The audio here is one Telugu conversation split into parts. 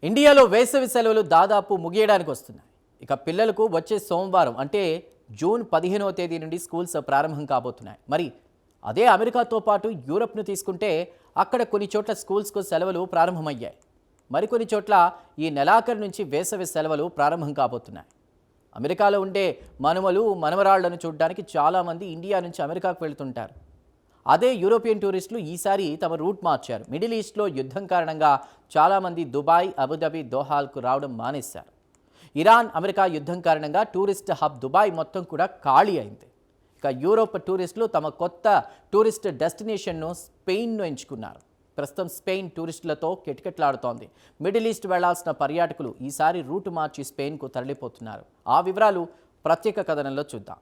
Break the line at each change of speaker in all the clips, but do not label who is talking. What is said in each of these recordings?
ఇండియాలో వేసవి సెలవులు దాదాపు ముగియడానికి వస్తున్నాయి. ఇక పిల్లలకు వచ్చే సోమవారం అంటే జూన్ 15వ తేదీ నుండి స్కూల్స్ ప్రారంభం కాబోతున్నాయి. మరి అదే అమెరికాతో పాటు యూరప్ను తీసుకుంటే అక్కడ కొన్ని చోట్ల స్కూల్స్కు సెలవులు ప్రారంభమయ్యాయి. మరికొన్ని చోట్ల ఈ నెలాఖరు నుంచి వేసవి సెలవులు ప్రారంభం కాబోతున్నాయి. అమెరికాలో ఉండే మనుమలు మనవరాళ్లను చూడడానికి చాలామంది ఇండియా నుంచి అమెరికాకు వెళుతుంటారు. అదే యూరోపియన్ టూరిస్టులు ఈసారి తమ రూట్ మార్చారు. మిడిల్ ఈస్ట్లో యుద్ధం కారణంగా చాలామంది దుబాయ్, అబుదాబి, దోహాలకు రావడం మానేశారు. ఇరాన్ అమెరికా యుద్ధం కారణంగా టూరిస్ట్ హబ్ దుబాయ్ మొత్తం కూడా ఖాళీ అయింది. ఇక యూరోప్ టూరిస్టులు తమ కొత్త టూరిస్ట్ డెస్టినేషన్ను స్పెయిన్ను ఎంచుకున్నారు. ప్రస్తుతం స్పెయిన్ టూరిస్టులతో కిటకిటలాడుతోంది. మిడిల్ ఈస్ట్ వెళ్లాల్సిన పర్యాటకులు ఈసారి రూటు మార్చి స్పెయిన్కు తరలిపోతున్నారు. ఆ వివరాలు ప్రత్యేక కథనంలో చూద్దాం.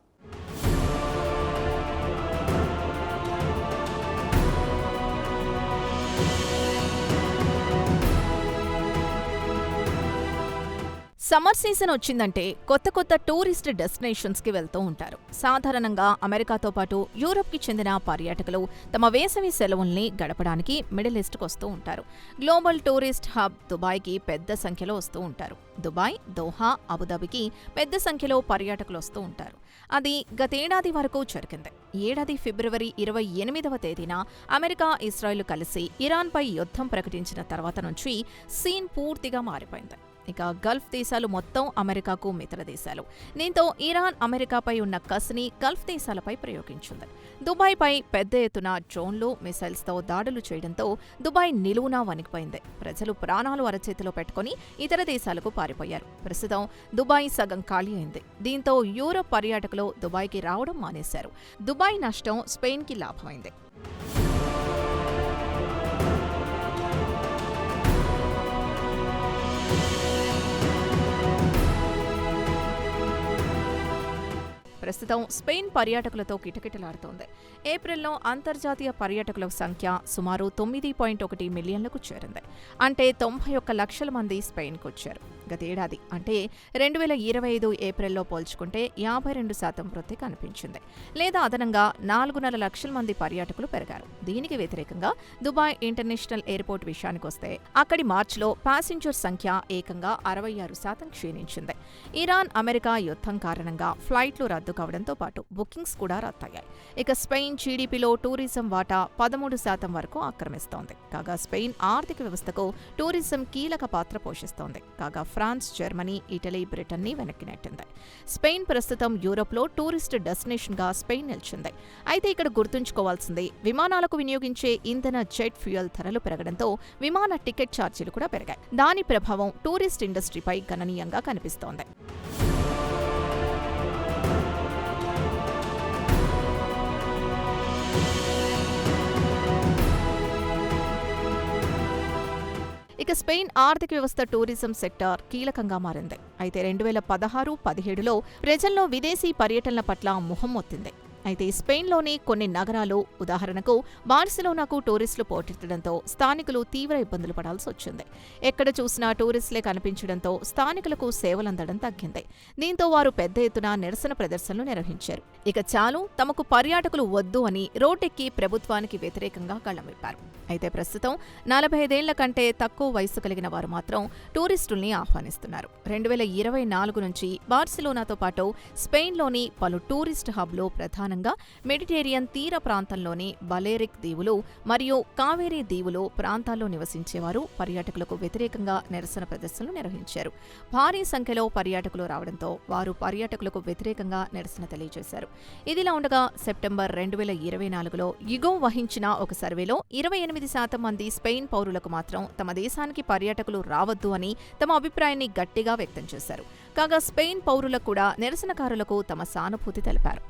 సమ్మర్ సీజన్ వచ్చిందంటే కొత్త కొత్త టూరిస్ట్ డెస్టినేషన్స్కి వెళ్తూ ఉంటారు. సాధారణంగా అమెరికాతో పాటు యూరప్కి చెందిన పర్యాటకులు తమ వేసవి సెలవుల్ని గడపడానికి మిడిల్ ఈస్ట్కి వస్తూ ఉంటారు. గ్లోబల్ టూరిస్ట్ హబ్ దుబాయ్కి పెద్ద సంఖ్యలో వస్తూ ఉంటారు. దుబాయ్, దోహా, అబుదాబికి పెద్ద సంఖ్యలో పర్యాటకులు వస్తూ ఉంటారు. అది గతేడాది వరకు జరిగింది. ఏడాది ఫిబ్రవరి 28వ తేదీన అమెరికా, ఇజ్రాయెల్ కలిసి ఇరాన్పై యుద్ధం ప్రకటించిన తర్వాత నుంచి సీన్ పూర్తిగా మారిపోయింది. ఇక గల్ఫ్ దేశాలు మొత్తం అమెరికాకు మిత్ర దేశాలు. దీంతో ఇరాన్ అమెరికాపై ఉన్న కసిని గల్ఫ్ దేశాలపై ప్రయోగించింది. దుబాయ్పై పెద్ద ఎత్తున డ్రోన్లు, మిసైల్స్తో దాడులు చేయడంతో దుబాయ్ నిలువునా వణికిపోయింది. ప్రజలు ప్రాణాలు అరచేతిలో పెట్టుకుని ఇతర దేశాలకు పారిపోయారు. ప్రస్తుతం దుబాయ్ సగం ఖాళీ అయింది. దీంతో యూరప్ పర్యాటకులు దుబాయ్కి రావడం మానేశారు. దుబాయ్ నష్టం స్పెయిన్కి లాభమైంది. ప్రస్తుతం స్పెయిన్ పర్యాటకులతో కిటకిటలాడుతోంది. ఏప్రిల్లో అంతర్జాతీయ పర్యాటకుల సంఖ్య సుమారు 9.1 మిలియన్లకు చేరింది. అంటే 91 లక్షల మంది స్పెయిన్కు వచ్చారు. గతేడాది అంటే 2025 ఏప్రిల్లో పోల్చుకుంటే 52% వృద్ధి కనిపించింది. లేదా అదనంగా 4.5 లక్షల మంది పర్యాటకులు పెరిగారు. దీనికి వ్యతిరేకంగా దుబాయ్ ఇంటర్నేషనల్ ఎయిర్పోర్ట్ విషయానికొస్తే అక్కడి మార్చిలో ప్యాసింజర్ సంఖ్య ఏకంగా 66% క్షీణించింది. ఇరాన్ అమెరికా యుద్ధం కారణంగా ఫ్లైట్లు రద్దు కావడంతో పాటు బుకింగ్స్ కూడా రద్దయ్యాయి. ఇక స్పెయిన్ జీడీపీలో టూరిజం వాటా 13% వరకు ఆక్రమిస్తోంది. కాగా స్పెయిన్ ఆర్థిక వ్యవస్థకు టూరిజం కీలక పాత్ర పోషిస్తోంది. కాగా ఫ్రాన్స్, జర్మనీ, ఇటలీ, బ్రిటన్ని వెనక్కి నెట్టింది. స్పెయిన్ ప్రస్తుతం యూరోప్లో టూరిస్ట్ డెస్టినేషన్గా స్పెయిన్ నిలిచింది. అయితే ఇక్కడ గుర్తుంచుకోవాల్సింది, విమానాలకు వినియోగించే ఇంధన జెట్ ఫ్యూయల్ ధరలు పెరగడంతో విమాన టికెట్ ఛార్జీలు కూడా పెరిగాయి. దాని ప్రభావం టూరిస్ట్ ఇండస్ట్రీపై గణనీయంగా కనిపిస్తోంది. ఇక స్పెయిన్ ఆర్థిక వ్యవస్థ టూరిజం సెక్టార్ కీలకంగా మారింది. అయితే 2016-17లో ప్రజల్లో విదేశీ పర్యటనల పట్ల మొహం మొత్తింది. అయితే స్పెయిన్లోని కొన్ని నగరాలు, ఉదాహరణకు బార్సిలోనాకు టూరిస్టులు పోటెత్తడంతో స్థానికులు తీవ్ర ఇబ్బందులు పడాల్సి వచ్చింది. ఎక్కడ చూసినా టూరిస్టులే కనిపించడంతో స్థానికులకు సేవలందడం తగ్గింది. దీంతో వారు పెద్ద ఎత్తున నిరసన ప్రదర్శనలు నిర్వహించారు. ఇక చాలు, తమకు పర్యాటకులు వద్దు అని రోడ్డెక్కి ప్రభుత్వానికి వ్యతిరేకంగా కళ్లమిప్పారు. అయితే ప్రస్తుతం 45 ఏళ్ల కంటే తక్కువ వయసు కలిగిన వారు మాత్రం టూరిస్టుల్ని ఆహ్వానిస్తున్నారు. 2024 నుంచి బార్సిలోనాతో పాటు స్పెయిన్లోని పలు టూరిస్ట్ హబ్లు ప్రధానంగా మెడిటేరియన్ తీర ప్రాంతంలోని బలేరిక్ దీవులు మరియు కావేరీ దీవులు ప్రాంతాల్లో నివసించేవారు పర్యాటకులకు వ్యతిరేకంగా నిరసన ప్రదర్శనలు నిర్వహించారు. భారీ సంఖ్యలో పర్యాటకులు రావడంతో వారు పర్యాటకులకు వ్యతిరేకంగా నిరసన తెలియజేశారు. ఇదిలా ఉండగా సెప్టెంబర్ 2024లో యుగో వహించిన ఒక సర్వేలో 28% మంది స్పెయిన్ పౌరులకు మాత్రం తమ దేశానికి పర్యాటకులు రావద్దు అని తమ అభిప్రాయాన్ని గట్టిగా వ్యక్తం చేశారు. కాగా స్పెయిన్ పౌరులకు కూడా నిరసనకారులకు తమ సానుభూతి తెలిపారు.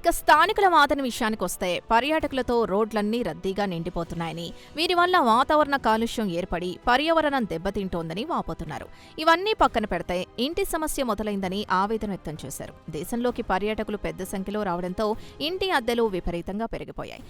ఇక స్థానికుల వాదన విషయానికొస్తే పర్యాటకులతో రోడ్లన్నీ రద్దీగా నిండిపోతున్నాయని, వీరి వల్ల వాతావరణ కాలుష్యం ఏర్పడి పర్యావరణం దెబ్బతింటోందని వాపోతున్నారు. ఇవన్నీ పక్కన పెడితే ఇంటి సమస్య మొదలైందని ఆవేదన వ్యక్తం చేశారు. దేశంలోకి పర్యాటకులు పెద్ద సంఖ్యలో రావడంతో ఇంటి అద్దెలు విపరీతంగా పెరిగిపోయాయి.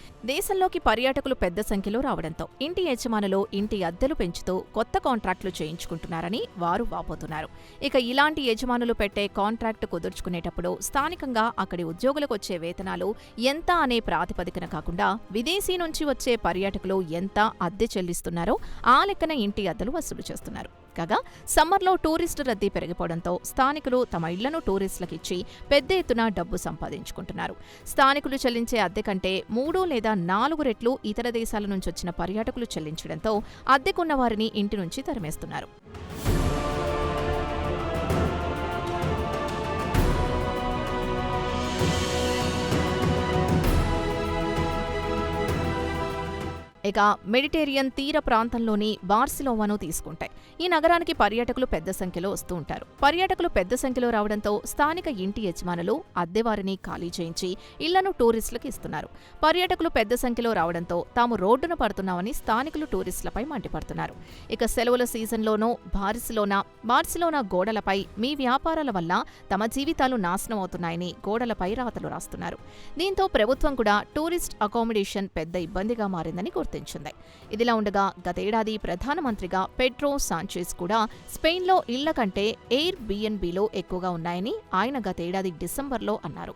ఇంటి యజమానులు ఇంటి అద్దెలు పెంచుతూ కొత్త కాంట్రాక్టులు చేయించుకుంటున్నారని వారు వాపోతున్నారు. ఇక ఇలాంటి యజమానులు పెట్టే కాంట్రాక్టు కుదుర్చుకునేటప్పుడు స్థానికంగా అక్కడి ఉద్యోగులకు వచ్చే వేతనాలు ఎంత అనే ప్రాతిపదికన కాకుండా విదేశీ నుంచి వచ్చే పర్యాటకులు ఎంత అద్దె చెల్లిస్తున్నారో ఆ లెక్కన ఇంటి అద్దెలు వసూలు చేస్తున్నారు. కాగా సమ్మర్లో టూరిస్టు రద్దీ పెరిగిపోవడంతో స్థానికులు తమ ఇళ్లను టూరిస్టులకిచ్చి పెద్ద ఎత్తున డబ్బు సంపాదించుకుంటున్నారు. స్థానికులు చెల్లించే అద్దె కంటే 3 లేదా 4 రెట్లు ఇతర దేశాల నుంచి వచ్చిన పర్యాటకులు చెల్లించడంతో అద్దెకున్న వారిని ఇంటి నుంచి తరిమేస్తున్నారు. ఇక మెడిటేరియన్ తీర ప్రాంతంలోని బార్సిలోనాను తీసుకుంటే ఈ నగరానికి పర్యాటకులు పెద్ద సంఖ్యలో వస్తూ ఉంటారు. పర్యాటకులు పెద్ద సంఖ్యలో రావడంతో స్థానిక ఇంటి యజమానులు అద్దెవారిని ఖాళీ చేయించి ఇళ్లను టూరిస్టులకు ఇస్తున్నారు. పర్యాటకులు పెద్ద సంఖ్యలో రావడంతో తాము రోడ్డున పడుతున్నామని స్థానికులు టూరిస్టులపై మండిపడుతున్నారు. ఇక సెలవుల సీజన్లోనూ బార్సిలోనా గోడలపై మీ వ్యాపారాల వల్ల తమ జీవితాలు నాశనం అవుతున్నాయని గోడలపై రాతలు రాస్తున్నారు. దీంతో ప్రభుత్వం కూడా టూరిస్ట్ అకామిడేషన్ పెద్ద ఇబ్బందిగా మారిందని గుర్తించింది. ఇదిలా ఉండగా గతేడాది ప్రధానమంత్రిగా పెడ్రో సాంచెజ్ కూడా స్పెయిన్లో ఇళ్ల కంటే ఎయిర్ బిఎన్బిలో ఎక్కువగా ఉన్నాయని ఆయన గతేడాది డిసెంబర్లో అన్నారు.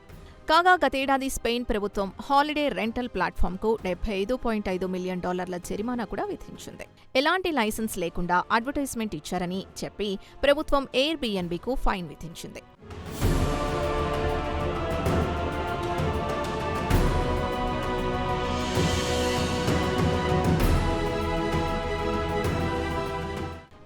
కాగా గతేడాది స్పెయిన్ ప్రభుత్వం హాలిడే రెంటల్ ప్లాట్ఫామ్కు $75.5 మిలియన్ జరిమానా కూడా విధించింది. ఎలాంటి లైసెన్స్ లేకుండా అడ్వర్టైజ్మెంట్ ఇచ్చారని చెప్పి ప్రభుత్వం ఎయిర్ బిఎన్బికు ఫైన్ విధించింది.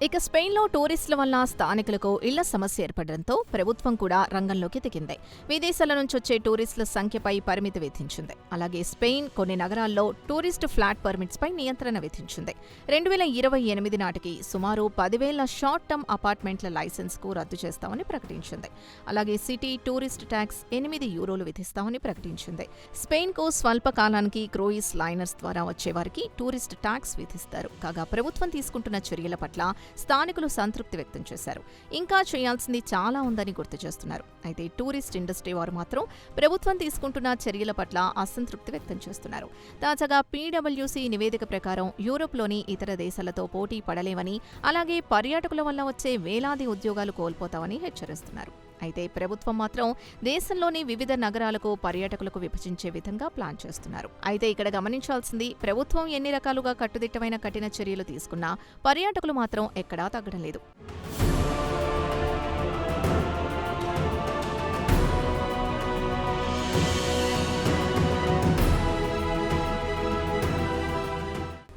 ఇక స్పెయిన్లో టూరిస్టుల వల్ల స్థానికులకు ఇళ్ల సమస్య ఏర్పడడంతో ప్రభుత్వం కూడా రంగంలోకి దిగింది. విదేశాల నుంచి వచ్చే టూరిస్టుల సంఖ్యపై పరిమితి విధించింది. అలాగే స్పెయిన్ కొన్ని నగరాల్లో టూరిస్ట్ ఫ్లాట్ పర్మిట్స్ పై నియంత్రణ విధించింది. 2028 నాటికి సుమారు 10,000 షార్ట్ టర్మ్ అపార్ట్మెంట్ల లైసెన్స్కు రద్దు చేస్తామని ప్రకటించింది. అలాగే సిటీ టూరిస్ట్ ట్యాక్స్ €8 విధిస్తామని ప్రకటించింది. స్పెయిన్కు స్వల్పకాలానికి క్రూయిజ్ లైనర్స్ ద్వారా వచ్చేవారికి టూరిస్ట్ ట్యాక్స్ విధిస్తారు. కాగా ప్రభుత్వం తీసుకుంటున్న చర్యల పట్ల స్థానికులు సంతృప్తి వ్యక్తం చేశారు. ఇంకా చేయాల్సింది చాలా ఉందని గుర్తు చేస్తున్నారు. అయితే టూరిస్ట్ ఇండస్ట్రీ వారు మాత్రం ప్రభుత్వం తీసుకుంటున్న చర్యల పట్ల అసంతృప్తి వ్యక్తం చేస్తున్నారు. తాజాగా పీడబ్ల్యూసీ నివేదిక ప్రకారం యూరోప్లోని ఇతర దేశాలతో పోటీ పడలేవని, అలాగే పర్యాటకుల వల్ల వచ్చే వేలాది ఉద్యోగాలు కోల్పోతామని హెచ్చరిస్తున్నారు. అయితే ప్రభుత్వం మాత్రం దేశంలోని వివిధ నగరాలకు పర్యాటకులకు విభజించే విధంగా ప్లాన్ చేస్తున్నారు. అయితే ఇక్కడ గమనించాల్సింది, ప్రభుత్వం ఎన్ని రకాలుగా కట్టుదిట్టమైన కఠిన చర్యలు తీసుకున్నా పర్యాటకులు మాత్రం ఎక్కడా తగ్గడం లేదు.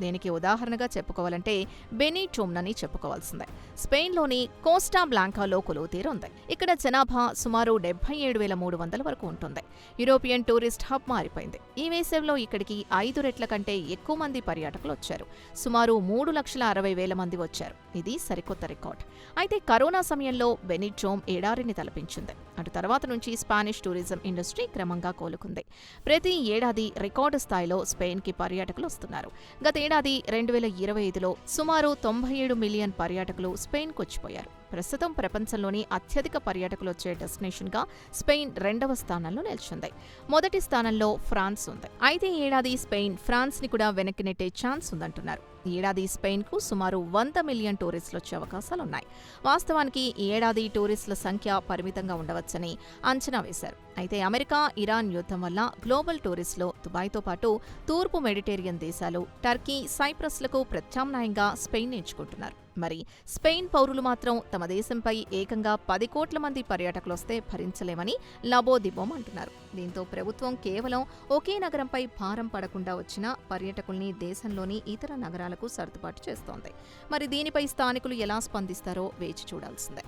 దీనికి ఉదాహరణగా చెప్పుకోవాలంటే బెనిటోమ్నని చెప్పుకోవాల్సిందే. స్పెయిన్లోని కోస్టా బ్లాంకాలో కొలువు తీరుంది. ఇక్కడ జనాభా సుమారు 77,300 వరకు ఉంటుంది. యూరోపియన్ టూరిస్ట్ హబ్ మారిపోయింది. ఈ వేసవిలో ఇక్కడికి 5 రెట్ల కంటే ఎక్కువ మంది పర్యాటకులు వచ్చారు. సుమారు 3,60,000 మంది వచ్చారు. ఇది సరికొత్త రికార్డ్. అయితే కరోనా సమయంలో బెనిటోమ్ ఎడారిని తలపించింది. అటు తర్వాత నుంచి స్పానిష్ టూరిజం ఇండస్ట్రీ క్రమంగా కోలుకుంది. ప్రతి ఏడాది రికార్డు స్థాయిలో స్పెయిన్కి పర్యాటకులు వస్తున్నారు. గతేడాది 2025లో సుమారు 97 మిలియన్ పర్యాటకులు స్పెయిన్కు వచ్చిపోయారు. ప్రస్తుతం ప్రపంచంలోని అత్యధిక పర్యాటకులు వచ్చే డెస్టినేషన్గా స్పెయిన్ 2వ స్థానంలో నిలిచింది. మొదటి స్థానంలో ఫ్రాన్స్ ఉంది. అయితే ఈ ఏడాది స్పెయిన్ ఫ్రాన్స్ని కూడా వెనక్కి నెట్టే ఛాన్స్ ఉందంటున్నారు. ఈ ఏడాది స్పెయిన్కు సుమారు 100 మిలియన్ టూరిస్టులు వచ్చే అవకాశాలున్నాయి. వాస్తవానికి ఈ ఏడాది టూరిస్టుల సంఖ్య పరిమితంగా ఉండవచ్చని అంచనా వేశారు. అయితే అమెరికా, ఇరాన్ యుద్ధం వల్ల గ్లోబల్ టూరిస్టులు దుబాయ్తో పాటు తూర్పు మెడిటేరియన్ దేశాలు, టర్కీ, సైప్రస్లకు ప్రత్యామ్నాయంగా స్పెయిన్ ఎంచుకుంటున్నారు. మరి స్పెయిన్ పౌరులు మాత్రం తమ దేశంపై ఏకంగా 10 కోట్ల మంది పర్యాటకులొస్తే భరించలేమని లబోదిబోం అంటున్నారు. దీంతో ప్రభుత్వం కేవలం ఒకే నగరంపై భారం పడకుండా వచ్చిన పర్యాటకుల్ని దేశంలోని ఇతర నగరాలకు సర్దుబాటు చేస్తోంది. మరి దీనిపై స్థానికులు ఎలా స్పందిస్తారో వేచి చూడాల్సిందే.